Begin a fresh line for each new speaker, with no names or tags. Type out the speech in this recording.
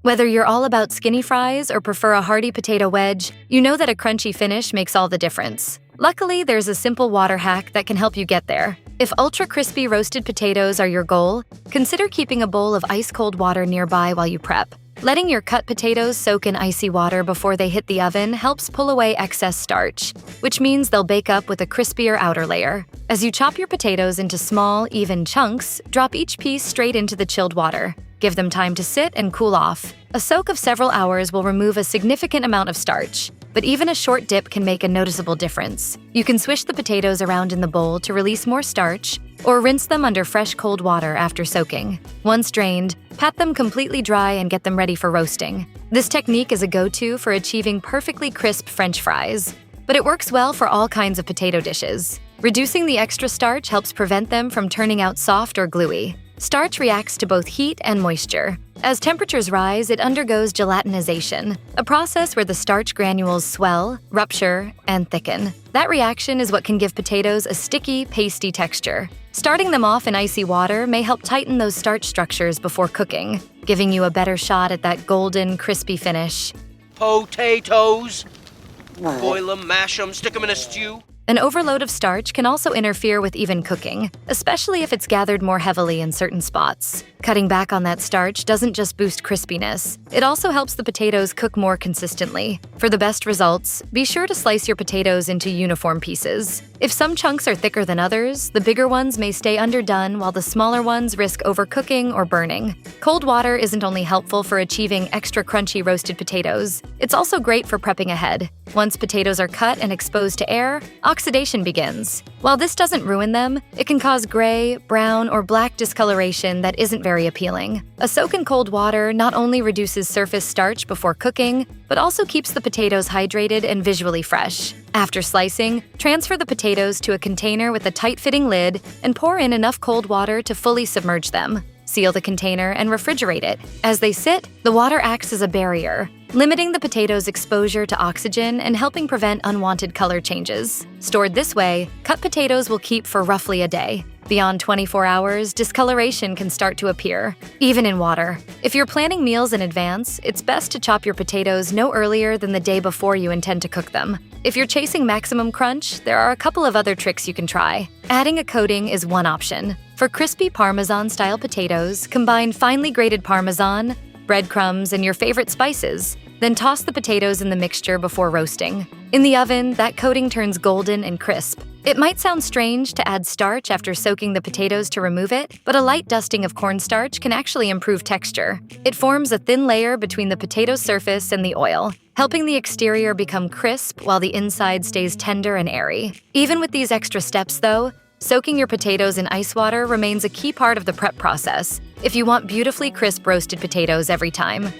Whether you're all about skinny fries or prefer a hearty potato wedge, you know that a crunchy finish makes all the difference. Luckily, there's a simple water hack that can help you get there. If ultra-crispy roasted potatoes are your goal, consider keeping a bowl of ice-cold water nearby while you prep. Letting your cut potatoes soak in icy water before they hit the oven helps pull away excess starch, which means they'll bake up with a crispier outer layer. As you chop your potatoes into small, even chunks, drop each piece straight into the chilled water. Give them time to sit and cool off. A soak of several hours will remove a significant amount of starch, but even a short dip can make a noticeable difference. You can swish the potatoes around in the bowl to release more starch, or rinse them under fresh cold water after soaking. Once drained, pat them completely dry and get them ready for roasting. This technique is a go-to for achieving perfectly crisp French fries, but it works well for all kinds of potato dishes. Reducing the extra starch helps prevent them from turning out soft or gluey. Starch reacts to both heat and moisture. As temperatures rise, it undergoes gelatinization, a process where the starch granules swell, rupture, and thicken. That reaction is what can give potatoes a sticky, pasty texture. Starting them off in icy water may help tighten those starch structures before cooking, giving you a better shot at that golden, crispy finish.
Potatoes! Boil them, mash them, stick them in a stew.
An overload of starch can also interfere with even cooking, especially if it's gathered more heavily in certain spots. Cutting back on that starch doesn't just boost crispiness, it also helps the potatoes cook more consistently. For the best results, be sure to slice your potatoes into uniform pieces. If some chunks are thicker than others, the bigger ones may stay underdone while the smaller ones risk overcooking or burning. Cold water isn't only helpful for achieving extra crunchy roasted potatoes, it's also great for prepping ahead. Once potatoes are cut and exposed to air, oxidation begins. While this doesn't ruin them, it can cause gray, brown, or black discoloration that isn't very appealing. A soak in cold water not only reduces surface starch before cooking, but also keeps the potatoes hydrated and visually fresh. After slicing, transfer the potatoes to a container with a tight-fitting lid and pour in enough cold water to fully submerge them. Seal the container and refrigerate it. As they sit, the water acts as a barrier, limiting the potatoes' exposure to oxygen and helping prevent unwanted color changes. Stored this way, cut potatoes will keep for roughly a day. Beyond 24 hours, discoloration can start to appear, even in water. If you're planning meals in advance, it's best to chop your potatoes no earlier than the day before you intend to cook them. If you're chasing maximum crunch, there are a couple of other tricks you can try. Adding a coating is one option. For crispy Parmesan-style potatoes, combine finely grated Parmesan, breadcrumbs, and your favorite spices. Then toss the potatoes in the mixture before roasting. In the oven, that coating turns golden and crisp. It might sound strange to add starch after soaking the potatoes to remove it, but a light dusting of cornstarch can actually improve texture. It forms a thin layer between the potato surface and the oil, helping the exterior become crisp while the inside stays tender and airy. Even with these extra steps, though, soaking your potatoes in ice water remains a key part of the prep process if you want beautifully crisp roasted potatoes every time.